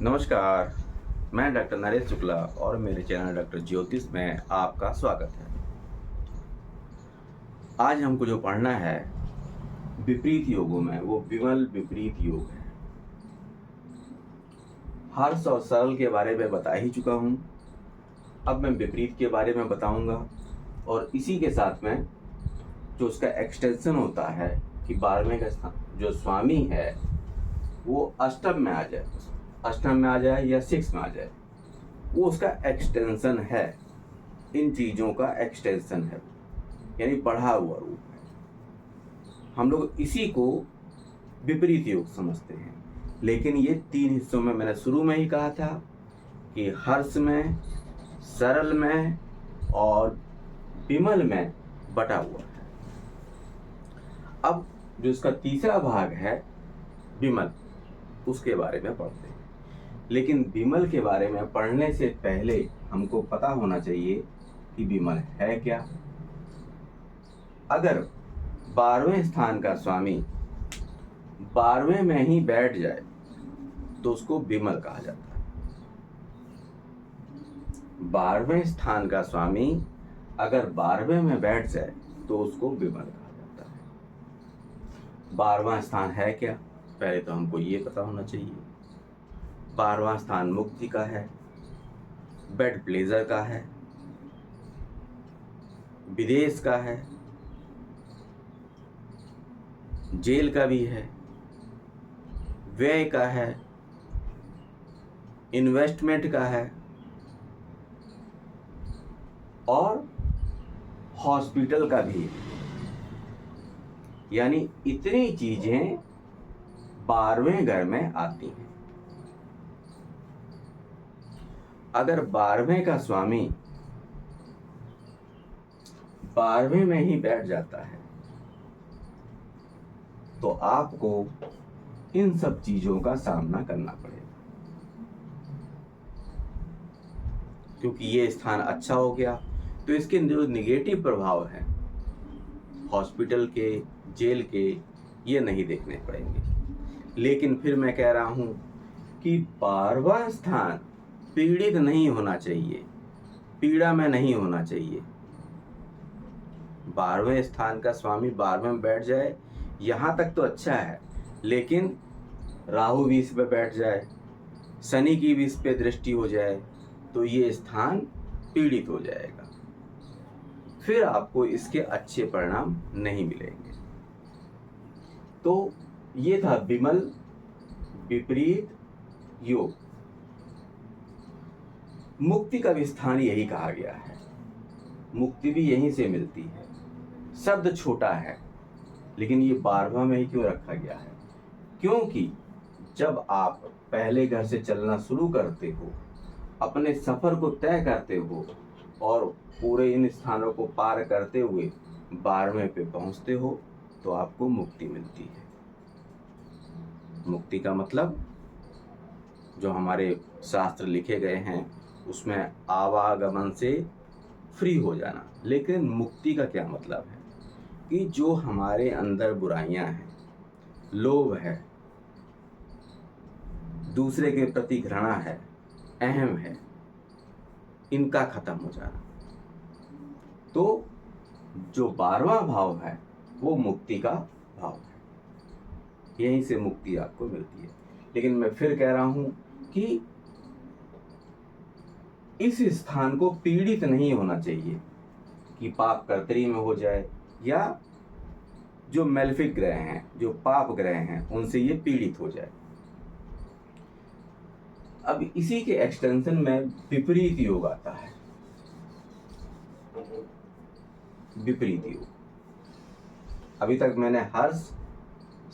नमस्कार, मैं डॉक्टर नरेश शुक्ला और मेरे चैनल डॉक्टर ज्योतिष में आपका स्वागत है। आज हमको जो पढ़ना है विपरीत योगों में, वो विमल विपरीत योग है। हर्ष और सरल के बारे में बता ही चुका हूँ। अब मैं विपरीत के बारे में बताऊंगा और इसी के साथ में जो उसका एक्सटेंशन होता है कि 12वें का स्थान जो स्वामी है वो अष्टम में आ जाए या 6 में आ जाए, वो उसका एक्सटेंशन है। इन चीज़ों का एक्सटेंशन है, यानी बढ़ा हुआ रूप है। हम लोग इसी को विपरीत योग समझते हैं। लेकिन ये 3 हिस्सों में मैंने शुरू में ही कहा था कि हर्ष में, सरल में और विमल में बटा हुआ है। अब जो इसका तीसरा भाग है विमल, उसके बारे में पढ़ते हैं। लेकिन विमल के बारे में पढ़ने से पहले हमको पता होना चाहिए कि विमल है क्या। अगर 12वें स्थान का स्वामी 12वें में ही बैठ जाए तो उसको विमल कहा जाता है। 12वें स्थान का स्वामी अगर 12वें में बैठ जाए तो उसको विमल कहा जाता है। 12वां स्थान है क्या, पहले तो हमको ये पता होना चाहिए। 12वां स्थान मुक्ति का है, बेड प्लेजर का है, विदेश का है, जेल का भी है, व्यय का है, इन्वेस्टमेंट का है और हॉस्पिटल का भी है। यानी इतनी चीजें 12वें घर में आती हैं। अगर 12वें का स्वामी 12वें में ही बैठ जाता है तो आपको इन सब चीजों का सामना करना पड़ेगा, क्योंकि ये स्थान अच्छा हो गया तो इसके जो निगेटिव प्रभाव हैं हॉस्पिटल के, जेल के, ये नहीं देखने पड़ेंगे। लेकिन फिर मैं कह रहा हूं कि 12वां स्थान पीड़ित नहीं होना चाहिए, पीड़ा में नहीं होना चाहिए। 12वें स्थान का स्वामी 12वें में बैठ जाए, यहाँ तक तो अच्छा है, लेकिन राहु भी इस पे बैठ जाए, शनि की भी इस पे दृष्टि हो जाए तो ये स्थान पीड़ित हो जाएगा। फिर आपको इसके अच्छे परिणाम नहीं मिलेंगे। तो ये था विमल विपरीत योग। मुक्ति का भी स्थान यही कहा गया है, मुक्ति भी यहीं से मिलती है। शब्द छोटा है लेकिन ये 12वां में ही क्यों रखा गया है? क्योंकि जब आप पहले घर से चलना शुरू करते हो, अपने सफर को तय करते हो और पूरे इन स्थानों को पार करते हुए 12वें पे पहुंचते हो तो आपको मुक्ति मिलती है। मुक्ति का मतलब जो हमारे शास्त्र लिखे गए हैं उसमें आवागमन से फ्री हो जाना। लेकिन मुक्ति का क्या मतलब है कि जो हमारे अंदर बुराइयां हैं, लोभ है, दूसरे के प्रति घृणा है, अहम है, इनका खत्म हो जाना। तो जो 12वां भाव है वो मुक्ति का भाव है, यहीं से मुक्ति आपको मिलती है। लेकिन मैं फिर कह रहा हूं कि इस स्थान को पीड़ित नहीं होना चाहिए कि पाप कर्तरी में हो जाए, या जो मेलेफिक ग्रह हैं, जो पाप ग्रह हैं, उनसे ये पीड़ित हो जाए। अब इसी के एक्सटेंशन में विपरीत योग आता है। विपरीत योग, अभी तक मैंने हर्ष,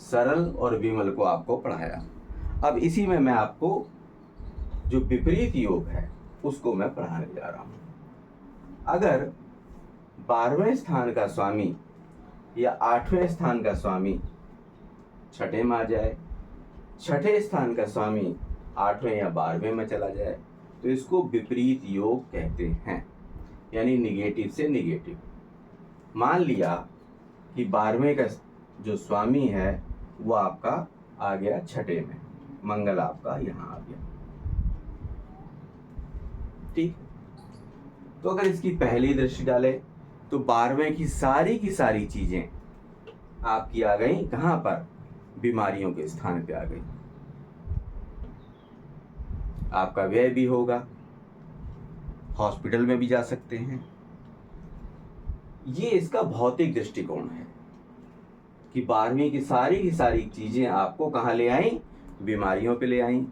सरल और विमल को आपको पढ़ाया। अब इसी में मैं आपको जो विपरीत योग है उसको मैं पढ़ाने जा रहा हूं। अगर 12वें स्थान का स्वामी या 8वें स्थान का स्वामी 6ठे में आ जाए, 6ठे स्थान का स्वामी 8वें या 12वें में चला जाए तो इसको विपरीत योग कहते हैं, यानी निगेटिव से निगेटिव। मान लिया कि 12वें का जो स्वामी है वो आपका आ गया 6ठे में, मंगल आपका यहाँ आ गया, ठीक। तो अगर इसकी पहली दृष्टि डाले तो 12वें की सारी चीजें आपकी आ गई कहां पर, बीमारियों के स्थान पे आ गई। आपका व्यय भी होगा, हॉस्पिटल में भी जा सकते हैं। ये इसका भौतिक दृष्टिकोण है कि 12वीं की सारी चीजें आपको कहाँ ले आई, बीमारियों पे ले आई,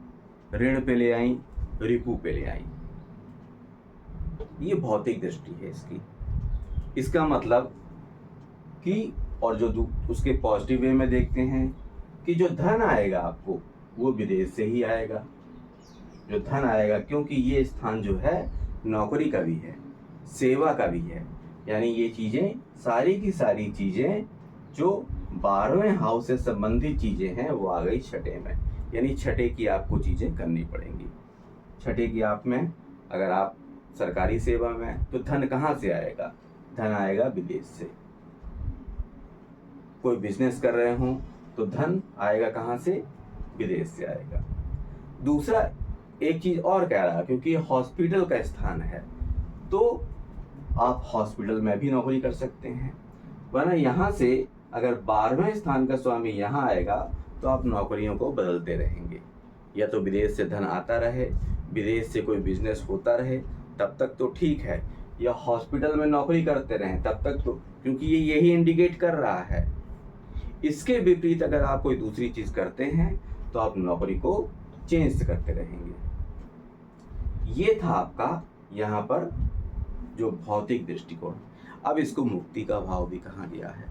ऋण पे ले आई, रिपू पे ले आई। ये भौतिक दृष्टि है इसकी। इसका मतलब कि और जो उसके पॉजिटिव वे में देखते हैं कि जो धन आएगा आपको वो विदेश से ही आएगा। जो धन आएगा, क्योंकि ये स्थान जो है नौकरी का भी है, सेवा का भी है, यानी ये चीजें सारी की सारी चीजें जो 12वें हाउस से संबंधित चीजें हैं वो आ गई छठे में। यानी छठे की आपको चीजें करनी पड़ेंगी। छठे की आप में अगर आप सरकारी सेवा में, तो धन कहाँ से आएगा, धन आएगा विदेश से। कोई बिजनेस कर रहे हो तो धन आएगा कहाँ से, विदेश से आएगा। दूसरा एक चीज और कह रहा, क्योंकि हॉस्पिटल का स्थान है तो आप हॉस्पिटल में भी नौकरी कर सकते हैं, वरना यहाँ से अगर 12वें स्थान का स्वामी यहाँ आएगा तो आप नौकरियों को बदलते रहेंगे। या तो विदेश से धन आता रहे, विदेश से कोई बिजनेस होता रहे, तब तक तो ठीक है, या हॉस्पिटल में नौकरी करते रहें तब तक तो, क्योंकि ये यही इंडिकेट कर रहा है। इसके विपरीत अगर आप कोई दूसरी चीज करते हैं तो आप नौकरी को चेंज करते रहेंगे। ये था आपका यहाँ पर जो भौतिक दृष्टिकोण। अब इसको मुक्ति का भाव भी कहा गया है,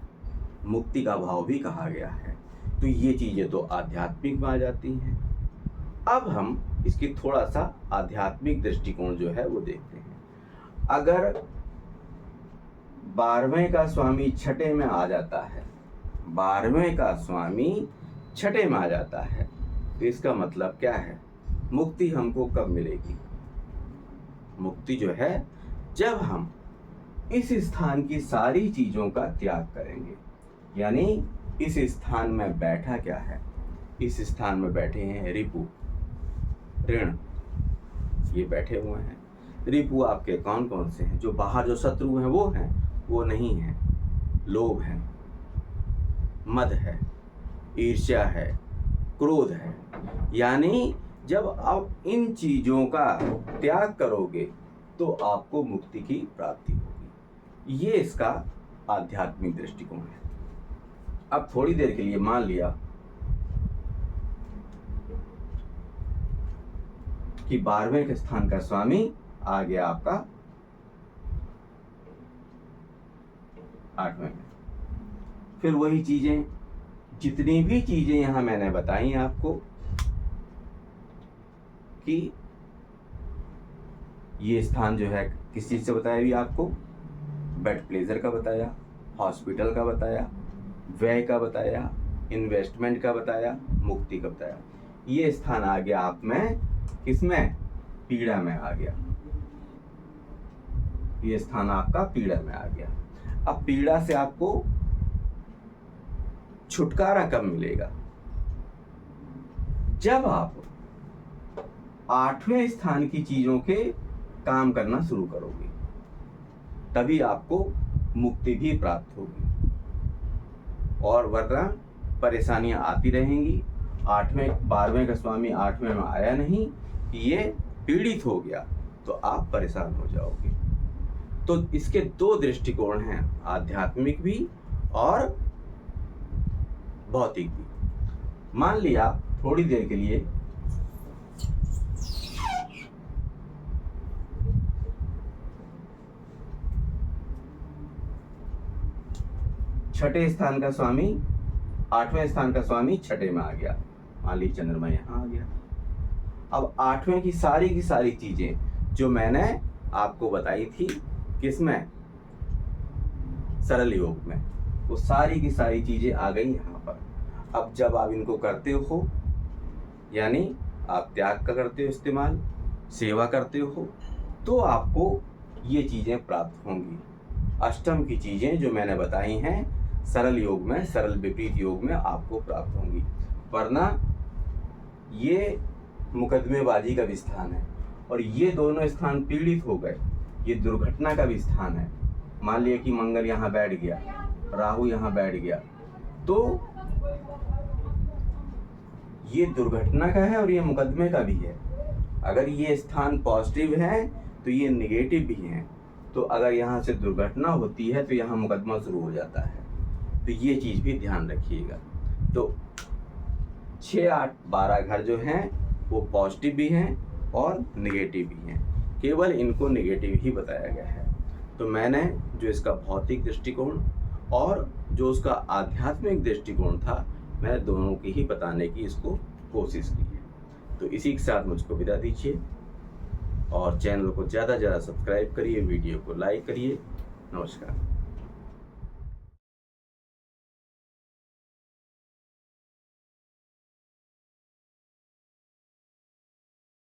मुक्ति का भाव भी कहा गया है। तो ये चीजें तो आध्यात्मिक में आ जाती हैं। अब हम इसकी थोड़ा सा आध्यात्मिक दृष्टिकोण जो है वो देखते हैं। अगर 12वें का स्वामी छठे में आ जाता है, 12वें का स्वामी छठे में आ जाता है, तो इसका मतलब क्या है, मुक्ति हमको कब मिलेगी। मुक्ति जो है जब हम इस स्थान की सारी चीजों का त्याग करेंगे। यानी इस स्थान में बैठा क्या है, इस स्थान में बैठे हैं रिपु, ऋण, ये बैठे हुए हैं। रिपु आपके कौन कौन से हैं, जो बाहर जो शत्रु हैं वो हैं, वो नहीं है। लोभ है, मद है, ईर्ष्या है, क्रोध है। यानी जब आप इन चीजों का त्याग करोगे तो आपको मुक्ति की प्राप्ति होगी। ये इसका आध्यात्मिक दृष्टिकोण है। अब थोड़ी देर के लिए मान लिया कि 12वें के स्थान का स्वामी आ गया आपका 8वें में। फिर वही चीजें, जितनी भी चीजें यहां मैंने बताई आपको कि ये स्थान जो है किस चीज से बताया भी आपको, बेड प्लेजर का बताया, हॉस्पिटल का बताया, व्यय का बताया, इन्वेस्टमेंट का बताया, मुक्ति का बताया। ये स्थान आ गया आप में किसमें, पीड़ा में आ गया। ये स्थान आपका पीड़ा में आ गया। अब पीड़ा से आपको छुटकारा कब मिलेगा, जब आप 8वें स्थान की चीजों के काम करना शुरू करोगे, तभी आपको मुक्ति भी प्राप्त होगी। और वरना परेशानियां आती रहेंगी। 12वें का स्वामी 8वें में आया नहीं, ये पीड़ित हो गया तो आप परेशान हो जाओगे। तो इसके दो दृष्टिकोण हैं, आध्यात्मिक भी और भौतिक भी। मान लिया थोड़ी देर के लिए छठे स्थान का स्वामी, 8वें स्थान का स्वामी छठे में आ गया। मान ली चंद्रमा यहां आ गया। अब 8वें की सारी चीजें जो मैंने आपको बताई थी किसमें, सरल योग में, वो सारी की सारी चीजें आ गई यहाँ पर। अब जब आप इनको करते हो, यानी आप त्याग का करते हो इस्तेमाल, सेवा करते हो, तो आपको ये चीजें प्राप्त होंगी। अष्टम की चीजें जो मैंने बताई हैं सरल योग में, सरल विपरीत योग में आपको प्राप्त होंगी। वरना ये मुकदमेबाजी का भी स्थान है, और ये दोनों स्थान पीड़ित हो गए, ये दुर्घटना का भी स्थान है। मान लिया कि मंगल यहाँ बैठ गया, राहु यहाँ बैठ गया, तो ये दुर्घटना का है और ये मुकदमे का भी है। अगर ये स्थान पॉजिटिव है तो ये नेगेटिव भी है। तो अगर यहाँ से दुर्घटना होती है तो यहाँ मुकदमा शुरू हो जाता है। तो ये चीज़ भी ध्यान रखिएगा। तो 6, 8, 12 घर जो हैं वो पॉजिटिव भी हैं और नेगेटिव भी हैं, केवल इनको नेगेटिव ही बताया गया है। तो मैंने जो इसका भौतिक दृष्टिकोण और जो उसका आध्यात्मिक दृष्टिकोण था, मैं दोनों की ही बताने की इसको कोशिश की है। तो इसी के साथ मुझको विदा दीजिए और चैनल को ज़्यादा से ज़्यादा सब्सक्राइब करिए, वीडियो को लाइक करिए। नमस्कार।